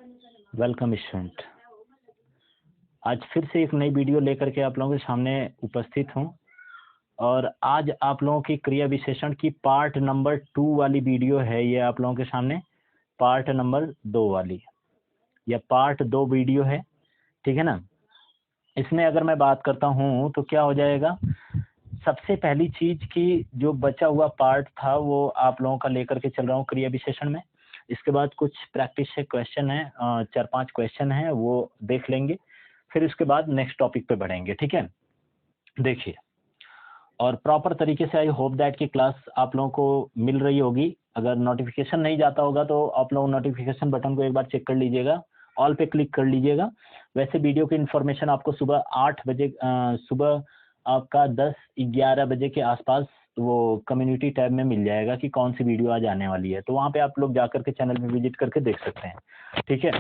Welcome student. आज फिर से एक नई वीडियो लेकर के आप लोगों के सामने उपस्थित हूं और आज आप लोगों की क्रिया विशेषण की पार्ट नंबर 2 वाली वीडियो है। ये आप लोगों के सामने पार्ट नंबर 2 वाली या पार्ट 2 वीडियो है, ठीक है ना। इसमें अगर मैं बात करता हूं तो क्या हो जाएगा, सबसे पहली चीज की जो बचा हुआ पार्ट था वो आप लोगों का लेकर के चल रहा हूँ क्रिया विशेषण में। इसके बाद कुछ प्रैक्टिस से क्वेश्चन है, 4-5 क्वेश्चन है, वो देख लेंगे, फिर उसके बाद नेक्स्ट टॉपिक पे बढ़ेंगे, ठीक है। देखिए, और प्रॉपर तरीके से आई होप दैट की क्लास आप लोगों को मिल रही होगी। अगर नोटिफिकेशन नहीं जाता होगा तो आप लोग नोटिफिकेशन बटन को एक बार चेक कर लीजिएगा, ऑल पे क्लिक कर लीजिएगा। वैसे वीडियो की इन्फॉर्मेशन आपको सुबह 8 बजे, सुबह आपका 10-11 बजे के आसपास वो कम्युनिटी टैब में मिल जाएगा कि कौन सी वीडियो आज आने वाली है, तो वहाँ पे आप लोग जाकर के चैनल में विजिट करके देख सकते हैं, ठीक है।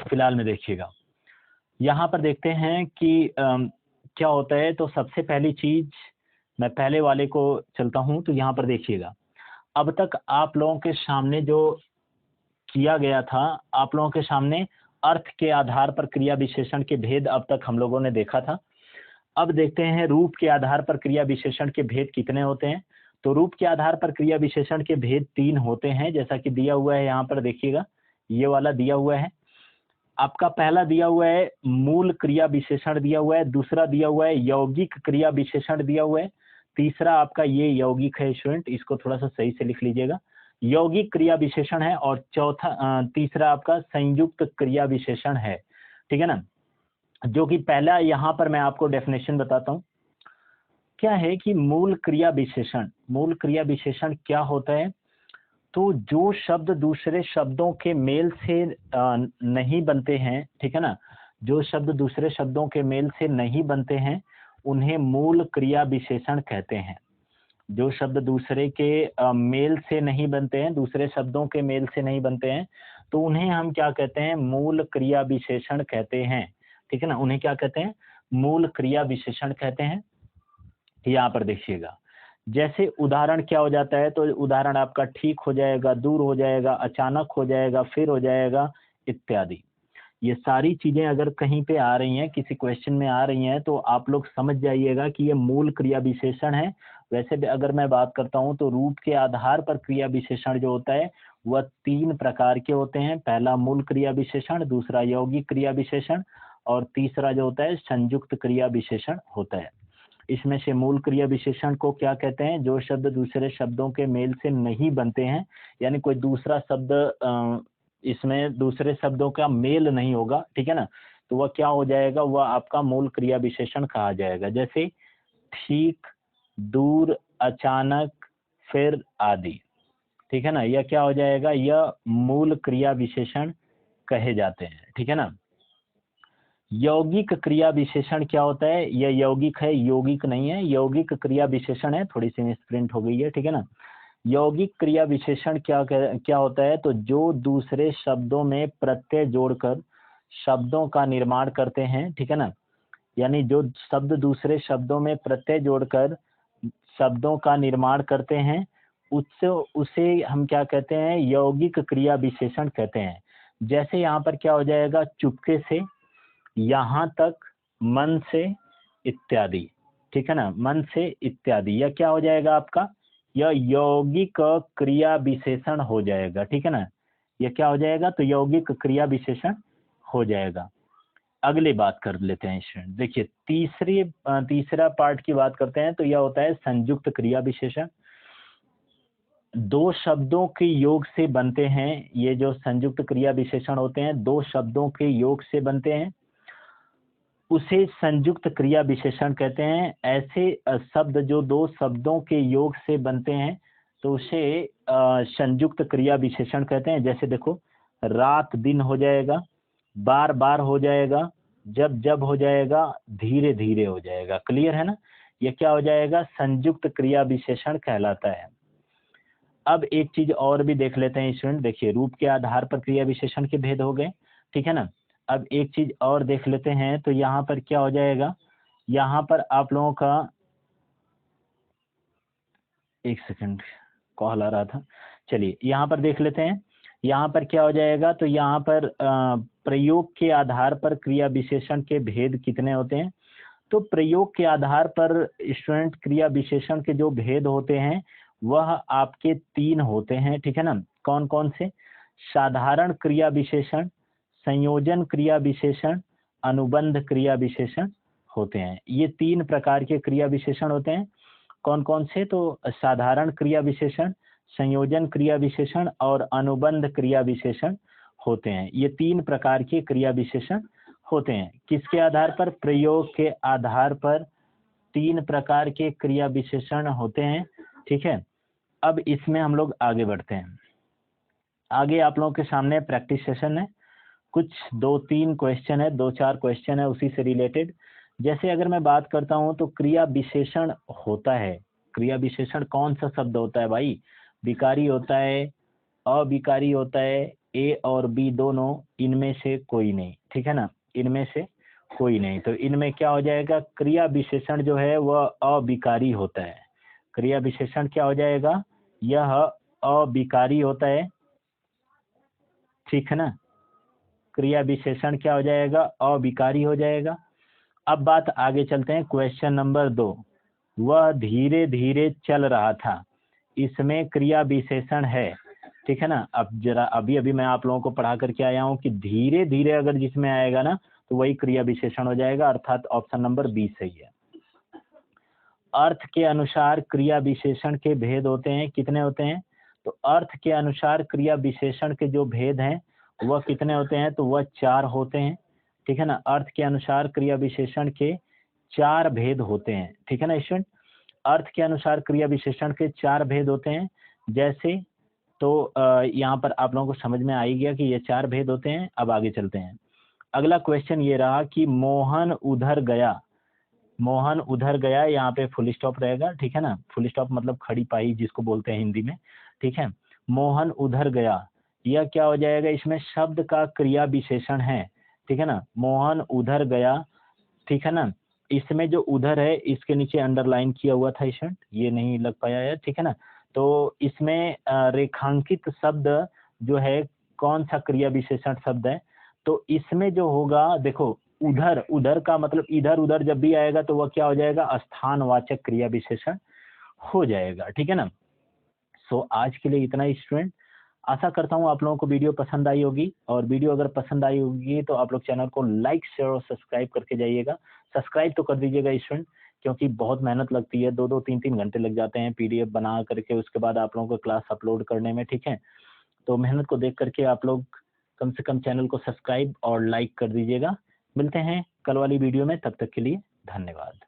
फिलहाल में देखिएगा, यहाँ पर देखते हैं कि क्या होता है। तो सबसे पहली चीज, मैं पहले वाले को चलता हूं। तो यहाँ पर देखिएगा, अब तक आप लोगों के सामने जो किया गया था, आप लोगों के सामने अर्थ के आधार पर क्रिया विशेषण के भेद अब तक हम लोगों ने देखा था। अब देखते हैं रूप के आधार पर क्रिया विशेषण के भेद कितने होते हैं। तो रूप के आधार पर क्रिया विशेषण के भेद 3 होते हैं, जैसा कि दिया हुआ है यहाँ पर देखिएगा, ये वाला दिया हुआ है आपका। पहला दिया हुआ है मूल क्रिया विशेषण दिया हुआ है, दूसरा दिया हुआ है यौगिक क्रिया विशेषण दिया हुआ है, तीसरा आपका ये यौगिक है स्टूडेंट, इसको थोड़ा सा सही से लिख लीजिएगा, यौगिक क्रिया विशेषण है, और तीसरा आपका संयुक्त क्रिया विशेषण है, ठीक है ना। जो कि पहला यहाँ पर मैं आपको डेफिनेशन बताता हूँ क्या है कि मूल क्रिया विशेषण, मूल क्रिया विशेषण क्या होता है। तो जो शब्द दूसरे शब्दों के मेल से नहीं बनते हैं, ठीक है ना, जो शब्द दूसरे शब्दों के मेल से नहीं बनते हैं उन्हें मूल क्रिया विशेषण कहते हैं। जो शब्द दूसरे के मेल से नहीं बनते हैं, दूसरे शब्दों के मेल से नहीं बनते हैं, तो उन्हें हम क्या कहते हैं, मूल क्रिया विशेषण कहते हैं, ठीक है ना। उन्हें क्या कहते हैं, मूल क्रिया विशेषण कहते हैं। यहाँ पर देखिएगा, जैसे उदाहरण क्या हो जाता है, तो उदाहरण आपका ठीक हो जाएगा, दूर हो जाएगा, अचानक हो जाएगा, फिर हो जाएगा, इत्यादि। ये सारी चीजें अगर कहीं पे आ रही हैं, किसी क्वेश्चन में आ रही हैं, तो आप लोग समझ जाइएगा कि ये मूल क्रिया विशेषण है। वैसे भी अगर मैं बात करता हूं तो रूप के आधार पर क्रिया विशेषण जो होता है वह 3 प्रकार के होते हैं। पहला मूल क्रिया विशेषण, दूसरा यौगिक क्रिया विशेषण, और तीसरा जो होता है संयुक्त क्रिया विशेषण होता है। इसमें से मूल क्रिया विशेषण को क्या कहते हैं, जो शब्द दूसरे शब्दों के मेल से नहीं बनते हैं, यानी कोई दूसरा शब्द इसमें दूसरे शब्दों का मेल नहीं होगा, ठीक है ना, तो वह क्या हो जाएगा, वह आपका मूल क्रिया विशेषण कहा जाएगा। जैसे ठीक, दूर, अचानक, फिर आदि, ठीक है ना, यह क्या हो जाएगा, यह मूल क्रिया विशेषण कहे जाते हैं, ठीक है ना। यौगिक क्रिया विशेषण क्या होता है, यह यौगिक है, यौगिक नहीं है, यौगिक क्रिया विशेषण है, थोड़ी सी मिसप्रिंट हो गई है, ठीक है ना। यौगिक क्रिया विशेषण क्या होता है, तो जो दूसरे शब्दों में प्रत्यय जोड़कर शब्दों का निर्माण करते हैं, ठीक है ना, यानी जो शब्द दूसरे शब्दों में प्रत्यय जोड़कर शब्दों का निर्माण करते हैं, उससे उसे हम क्या कहते हैं, यौगिक क्रिया विशेषण कहते हैं। जैसे यहाँ पर क्या हो जाएगा, चुपके से, यहाँ तक, मन से, इत्यादि, ठीक है ना, मन से इत्यादि, यह क्या हो जाएगा आपका, यह यौगिक क्रिया विशेषण हो जाएगा, ठीक है ना। यह क्या हो जाएगा, तो यौगिक क्रिया विशेषण हो जाएगा। अगली बात कर लेते हैं स्टूडेंट, देखिए तीसरा पार्ट की बात करते हैं, तो यह होता है संयुक्त क्रिया विशेषण। दो शब्दों के योग से बनते हैं, ये जो संयुक्त क्रिया विशेषण होते हैं दो शब्दों के योग से बनते हैं, उसे संयुक्त क्रिया विशेषण कहते हैं। ऐसे शब्द जो दो शब्दों के योग से बनते हैं तो उसे संयुक्त क्रिया विशेषण कहते हैं। जैसे देखो, रात दिन हो जाएगा, बार बार हो जाएगा, जब जब हो जाएगा, धीरे धीरे हो जाएगा। क्लियर है ना, ये क्या हो जाएगा, संयुक्त क्रिया विशेषण कहलाता है। अब एक चीज और भी देख लेते हैं स्टूडेंट, देखिए रूप के आधार पर क्रिया विशेषण के भेद हो गए, ठीक है ना। अब एक चीज और देख लेते हैं, तो यहाँ पर क्या हो जाएगा, यहाँ पर आप लोगों का, एक सेकंड कॉल आ रहा था, चलिए यहाँ पर देख लेते हैं। यहाँ पर क्या हो जाएगा, तो यहाँ पर प्रयोग के आधार पर क्रिया विशेषण के भेद कितने होते हैं। तो प्रयोग के आधार पर स्टूडेंट क्रिया विशेषण के जो भेद होते हैं वह आपके 3 होते हैं, ठीक है ना। कौन कौन से? साधारण क्रिया विशेषण, संयोजन क्रिया विशेषण, अनुबंध क्रिया विशेषण होते हैं। ये 3 प्रकार के क्रिया विशेषण होते हैं। कौन कौन से? तो साधारण क्रिया विशेषण, संयोजन क्रिया विशेषण और अनुबंध क्रिया विशेषण होते हैं। ये 3 प्रकार के क्रिया विशेषण होते हैं। किसके आधार पर? प्रयोग के आधार पर 3 प्रकार के क्रिया विशेषण होते हैं, ठीक है। अब इसमें हम लोग आगे बढ़ते हैं। आगे आप लोगों के सामने प्रैक्टिस सेशन है, कुछ 2-3 क्वेश्चन है, 2-4 क्वेश्चन है उसी से रिलेटेड। जैसे अगर मैं बात करता हूं तो क्रिया विशेषण होता है, क्रिया विशेषण कौन सा शब्द होता है भाई? विकारी होता है, अविकारी होता है, ए और बी दोनों, इनमें से कोई नहीं, ठीक है ना, इनमें से कोई नहीं। तो इनमें क्या हो जाएगा? क्रिया विशेषण जो है वह अविकारी होता है। क्रिया विशेषण क्या हो जाएगा? यह अविकारी होता है, ठीक है ना। क्रिया विशेषण क्या हो जाएगा? अविकारी हो जाएगा। अब बात आगे चलते हैं, क्वेश्चन नंबर 2। वह धीरे धीरे चल रहा था, इसमें क्रिया विशेषण है, ठीक है ना। अब जरा अभी अभी मैं आप लोगों को पढ़ा करके आया हूं कि धीरे धीरे अगर जिसमें आएगा ना तो वही क्रिया विशेषण हो जाएगा, अर्थात ऑप्शन नंबर बी सही है। अर्थ के अनुसार क्रिया विशेषण के भेद होते हैं, कितने होते हैं? तो अर्थ के अनुसार क्रिया विशेषण के जो भेद हैं वह कितने होते हैं? तो वह 4 होते हैं, ठीक है ना। अर्थ के अनुसार क्रिया विशेषण के 4 भेद होते हैं, ठीक है ना स्टूडेंट। अर्थ के अनुसार क्रिया विशेषण के 4 भेद होते हैं। जैसे तो यहाँ पर आप लोगों को समझ में आ ही गया कि ये 4 भेद होते हैं। अब आगे चलते हैं। अगला क्वेश्चन ये रहा कि मोहन उधर गया। मोहन उधर गया, यहाँ पे फुल स्टॉप रहेगा, ठीक है ना। फुल स्टॉप मतलब खड़ी पाई जिसको बोलते हैं हिंदी में, ठीक है। मोहन उधर गया, यह क्या हो जाएगा? इसमें शब्द का क्रिया विशेषण है, ठीक है ना। मोहन उधर गया, ठीक है ना। इसमें जो उधर है इसके नीचे अंडरलाइन किया हुआ था स्टूडेंट, ये नहीं लग पाया है, ठीक है ना। तो इसमें रेखांकित शब्द जो है कौन सा क्रिया विशेषण शब्द है? तो इसमें जो होगा, देखो उधर, उधर का मतलब इधर उधर जब भी आएगा तो वह क्या हो जाएगा? स्थानवाचक क्रिया विशेषण हो जाएगा, ठीक है ना। सो आज के लिए इतना ही स्टूडेंट। आशा करता हूँ आप लोगों को वीडियो पसंद आई होगी, और वीडियो अगर पसंद आई होगी तो आप लोग चैनल को लाइक शेयर और सब्सक्राइब करके जाइएगा। सब्सक्राइब तो कर दीजिएगा स्टूडेंट, क्योंकि बहुत मेहनत लगती है, 2-2 3-3 घंटे लग जाते हैं पीडीएफ बना करके उसके बाद आप लोगों को क्लास अपलोड करने में, ठीक है। तो मेहनत को देख करके आप लोग कम से कम चैनल को सब्सक्राइब और लाइक कर दीजिएगा। मिलते हैं कल वाली वीडियो में, तब तक के लिए धन्यवाद।